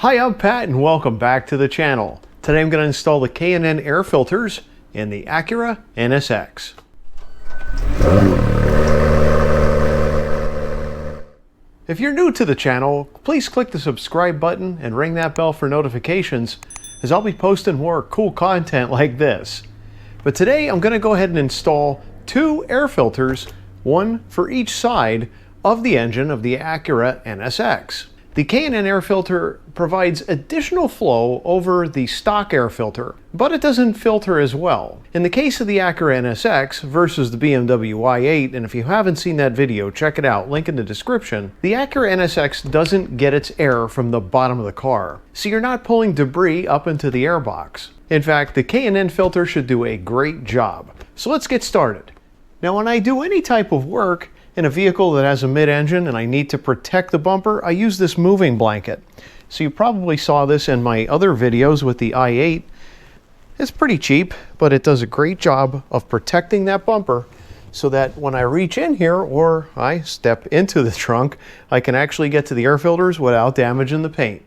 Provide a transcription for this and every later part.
Hi, I'm Pat and welcome back to the channel. Today I'm going to install the K&N Air Filters in the Acura NSX. If you're new to the channel, please click the subscribe button and ring that bell for notifications, as I'll be posting more cool content like this. But today I'm going to go ahead and install two air filters, one for each side of the engine of the Acura NSX. The K&N Air Filter provides additional flow over the stock air filter, but it doesn't filter as well. In the case of the Acura NSX versus the BMW i8, and if you haven't seen that video, check it out, link in the description, the Acura NSX doesn't get its air from the bottom of the car, so you're not pulling debris up into the airbox. In fact, the K&N filter should do a great job. So let's get started. Now, when I do any type of work in a vehicle that has a mid-engine and I need to protect the bumper, I use this moving blanket. So you probably saw this in my other videos with the i8. It's pretty cheap, but it does a great job of protecting that bumper so that when I reach in here or I step into the trunk, I can actually get to the air filters without damaging the paint.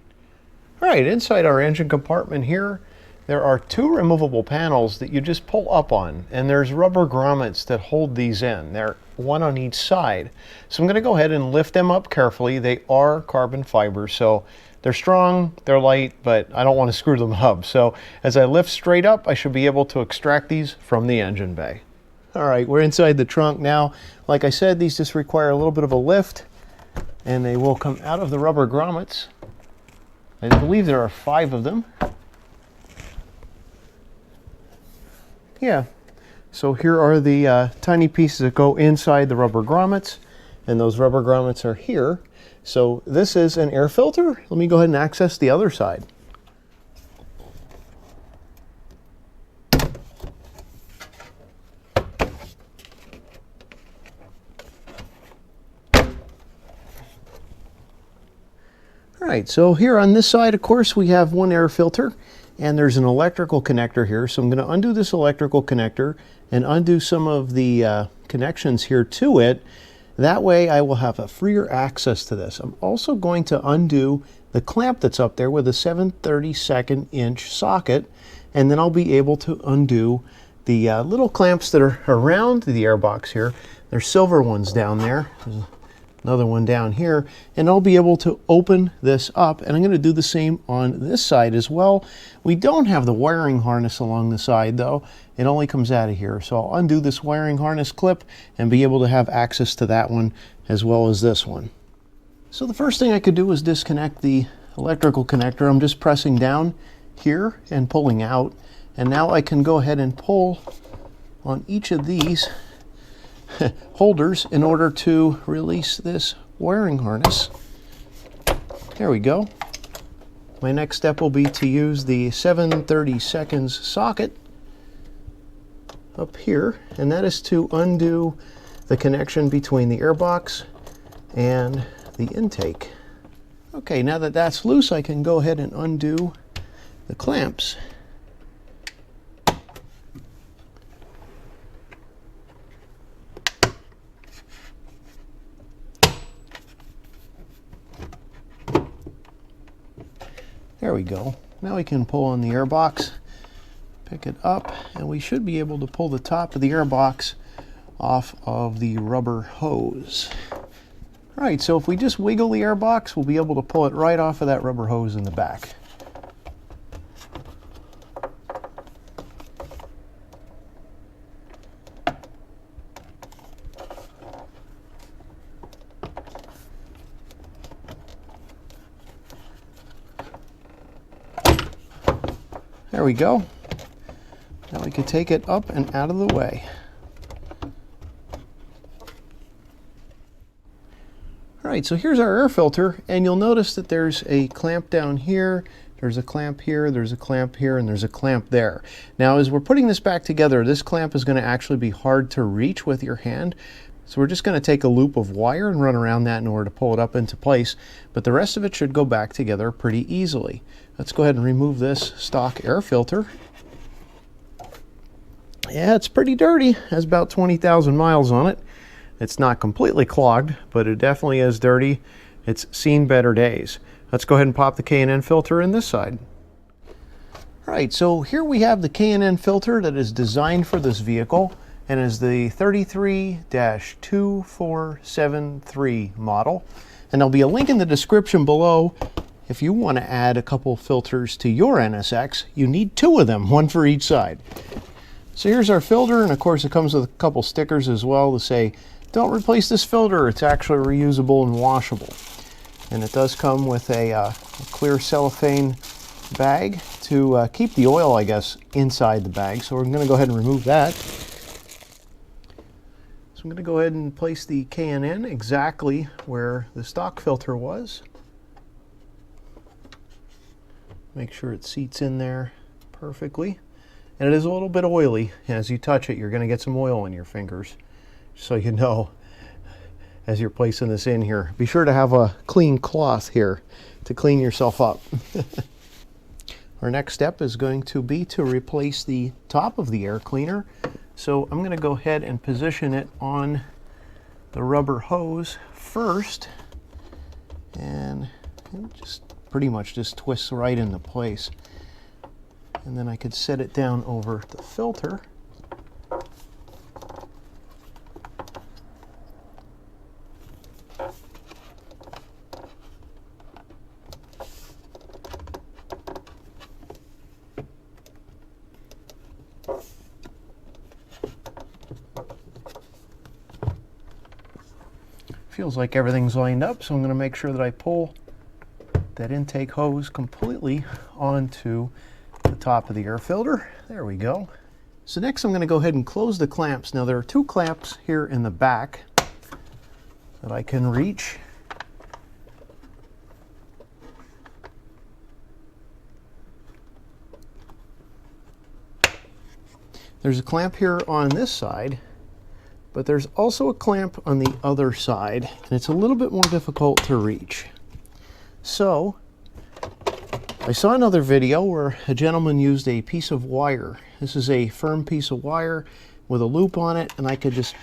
All right, inside our engine compartment here, there are two removable panels that you just pull up on, and there's rubber grommets that hold these in. They're one on each side. So I'm going to go ahead and lift them up carefully. They are carbon fiber, so they're strong, they're light, but I don't want to screw them up. So as I lift straight up, I should be able to extract these from the engine bay. All right, we're inside the trunk now. Like I said, these just require a little bit of a lift, and they will come out of the rubber grommets. I believe there are 5 of them. Yeah, so here are the tiny pieces that go inside the rubber grommets, and those rubber grommets are here. So this is an air filter. Let me go ahead and access the other side. All right, so here on this side, of course, we have one air filter. And there's an electrical connector here, so I'm going to undo this electrical connector and undo some of the connections here to it. That way I will have a freer access to this. I'm also going to undo the clamp that's up there with a 7/32 inch socket, and then I'll be able to undo the little clamps that are around the airbox here. There's silver ones down there. There's another one down here, and I'll be able to open this up, and I'm going to do the same on this side as well. We don't have the wiring harness along the side though. It only comes out of here, so I'll undo this wiring harness clip and be able to have access to that one as well as this one. So the first thing I could do is disconnect the electrical connector. I'm just pressing down here and pulling out, and now I can go ahead and pull on each of these holders in order to release this wiring harness. There we go. My next step will be to use the 7/32 socket up here, and that is to undo the connection between the airbox and the intake. Okay, now that that's loose, I can go ahead and undo the clamps. There we go. Now we can pull on the airbox, pick it up, and we should be able to pull the top of the airbox off of the rubber hose. All right, so if we just wiggle the airbox, we'll be able to pull it right off of that rubber hose in the back. There we go. Now we can take it up and out of the way. All right, so here's our air filter, and you'll notice that there's a clamp down here, there's a clamp here, there's a clamp here, and there's a clamp there. Now, as we're putting this back together, this clamp is going to actually be hard to reach with your hand. So we're just going to take a loop of wire and run around that in order to pull it up into place, but the rest of it should go back together pretty easily. Let's go ahead and remove this stock air filter. Yeah, it's pretty dirty. It has about 20,000 miles on it. It's not completely clogged, but it definitely is dirty. It's seen better days. Let's go ahead and pop the K&N filter in this side. All right, so here we have the K&N filter that is designed for this vehicle and is the 33-2473 model. And there'll be a link in the description below. If you want to add a couple filters to your NSX, you need 2 of them, 1 for each side. So here's our filter, and of course it comes with a couple stickers as well to say, don't replace this filter, it's actually reusable and washable. And it does come with a clear cellophane bag to keep the oil, I guess, inside the bag. So we're going to go ahead and remove that. So I'm going to go ahead and place the K&N exactly where the stock filter was. Make sure it seats in there perfectly. And it is a little bit oily. As you touch it, you're going to get some oil in your fingers. So you know, as you're placing this in here, be sure to have a clean cloth here to clean yourself up. Our next step is going to be to replace the top of the air cleaner. So I'm going to go ahead and position it on the rubber hose first, and it just pretty much just twists right into place. And then I could set it down over the filter. Feels like everything's lined up, so I'm going to make sure that I pull that intake hose completely onto the top of the air filter. There we go. So next I'm going to go ahead and close the clamps. Now there are 2 clamps here in the back that I can reach. There's a clamp here on this side, but there's also a clamp on the other side, and it's a little bit more difficult to reach. So I saw another video where a gentleman used a piece of wire. This is a firm piece of wire with a loop on it, and I could just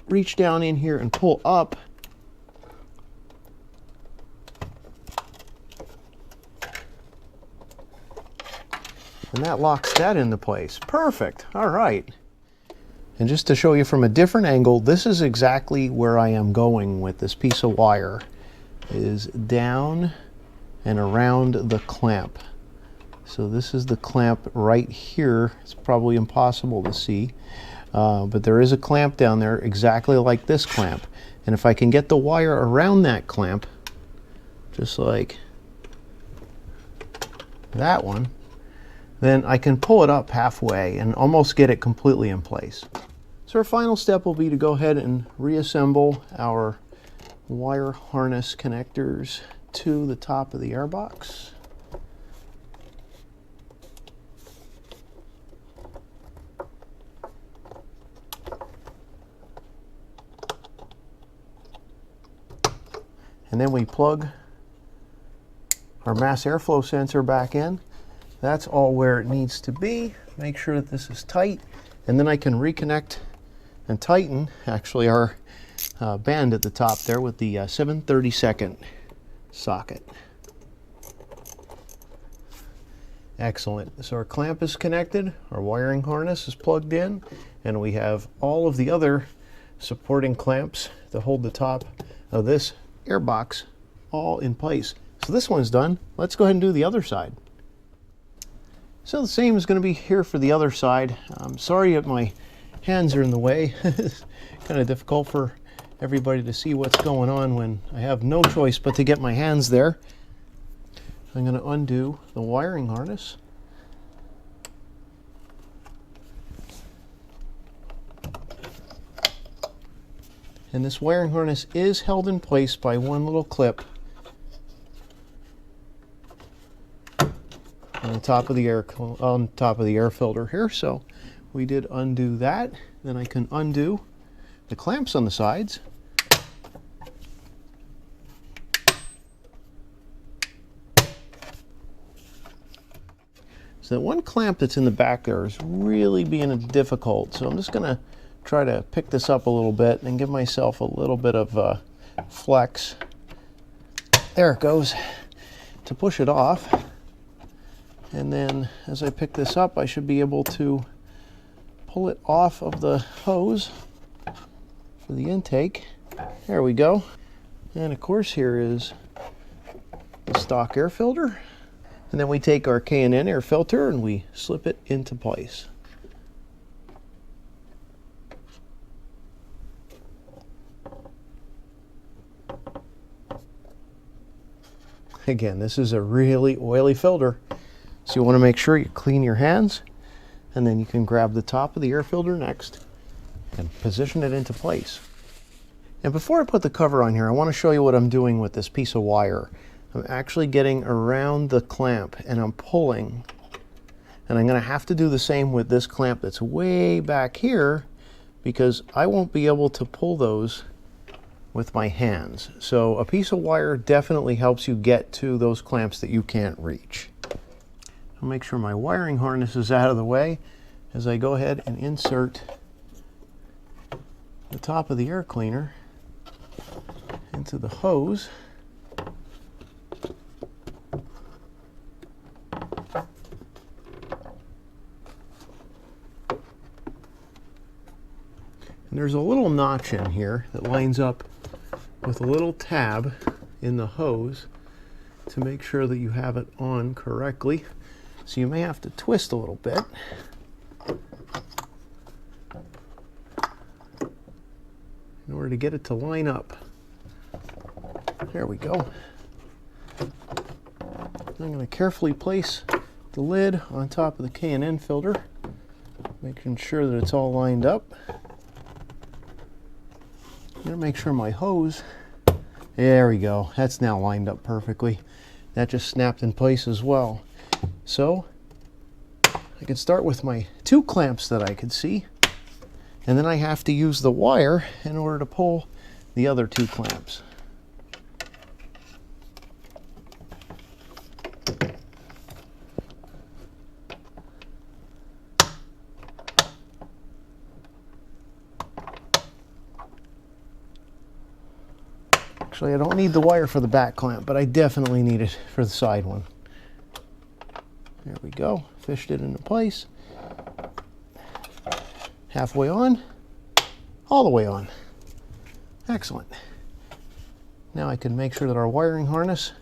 reach down in here and pull up. And that locks that into place. Perfect. All right. And just to show you from a different angle, this is exactly where I am going with this piece of wire, is down and around the clamp. So this is the clamp right here. It's probably impossible to see, but there is a clamp down there exactly like this clamp. And if I can get the wire around that clamp, just like that one, then I can pull it up halfway and almost get it completely in place. So our final step will be to go ahead and reassemble our wire harness connectors to the top of the airbox. And then we plug our mass airflow sensor back in. That's all where it needs to be. Make sure that this is tight, and then I can reconnect and tighten actually our band at the top there with the 7/32 socket. Excellent. So our clamp is connected, our wiring harness is plugged in, and we have all of the other supporting clamps to hold the top of this airbox all in place. So this one's done. Let's go ahead and do the other side. So the same is going to be here for the other side. I'm sorry that my hands are in the way. It's kind of difficult for everybody to see what's going on when I have no choice but to get my hands there. I'm going to undo the wiring harness. And this wiring harness is held in place by one little clip on the top of the air filter here. So we did undo that. Then I can undo the clamps on the sides. So that one clamp that's in the back there is really being difficult. So I'm just going to try to pick this up a little bit and give myself a little bit of flex. There it goes. to push it off. And then as I pick this up, I should be able to pull it off of the hose for the intake. There we go. And of course here is the stock air filter. And then we take our K&N Air Filter and we slip it into place. Again, this is a really oily filter, so you want to make sure you clean your hands, and then you can grab the top of the air filter next and position it into place. And before I put the cover on here, I want to show you what I'm doing with this piece of wire. I'm actually getting around the clamp and I'm pulling, and I'm going to have to do the same with this clamp that's way back here because I won't be able to pull those with my hands. So a piece of wire definitely helps you get to those clamps that you can't reach. I'll make sure my wiring harness is out of the way as I go ahead and insert the top of the air cleaner into the hose. And there's a little notch in here that lines up with a little tab in the hose to make sure that you have it on correctly. So you may have to twist a little bit. In order to get it to line up. There we go. I'm going to carefully place the lid on top of the K&N filter, making sure that it's all lined up. I'm going to make sure my hose, there we go, that's now lined up perfectly. That just snapped in place as well. So I can start with my 2 clamps that I could see, and then I have to use the wire in order to pull the other 2 clamps. Actually, I don't need the wire for the back clamp, but I definitely need it for the side one. There we go. Fished it into place. Halfway on, all the way on. Excellent. Now I can make sure that our wiring harness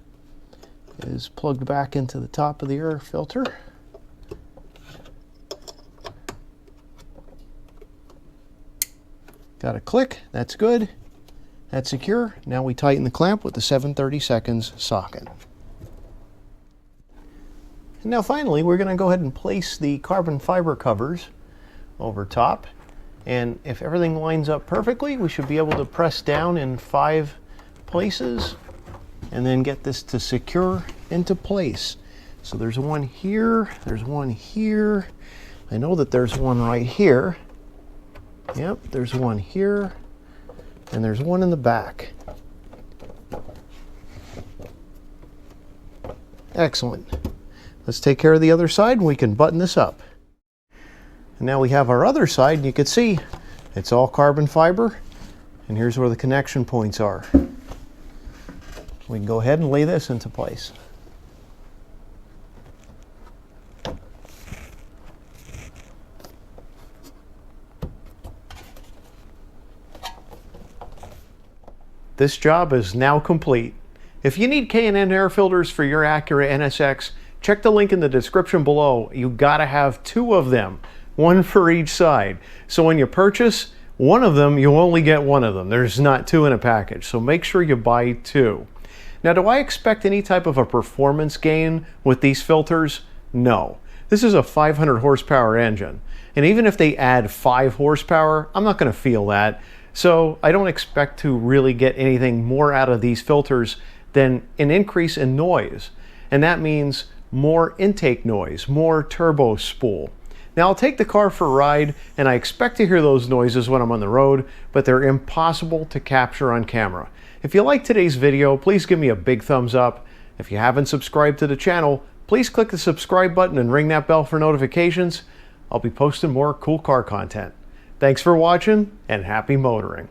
is plugged back into the top of the air filter. Got a click, that's good. That's secure. Now we tighten the clamp with the 7/32 socket. And now finally, we're going to go ahead and place the carbon fiber covers over top. And if everything lines up perfectly, we should be able to press down in 5 places and then get this to secure into place. So there's one here, there's one here. I know that there's one right here. Yep, there's one here. And there's one in the back. Excellent. Let's take care of the other side and we can button this up. And now we have our other side, and you can see it's all carbon fiber, and here's where the connection points are. We can go ahead and lay this into place. This job is now complete. If you need K&N air filters for your Acura NSX, check the link in the description below. You gotta have 2 of them, 1 for each side. So when you purchase one of them, you only get 1 of them. There's not 2 in a package, so make sure you buy 2. Now, do I expect any type of a performance gain with these filters? No. This is a 500 horsepower engine, and even if they add 5 horsepower, I'm not gonna feel that. So I don't expect to really get anything more out of these filters than an increase in noise. And that means more intake noise, more turbo spool. Now I'll take the car for a ride and I expect to hear those noises when I'm on the road, but they're impossible to capture on camera. If you like today's video, please give me a big thumbs up. If you haven't subscribed to the channel, please click the subscribe button and ring that bell for notifications. I'll be posting more cool car content. Thanks for watching, and happy motoring.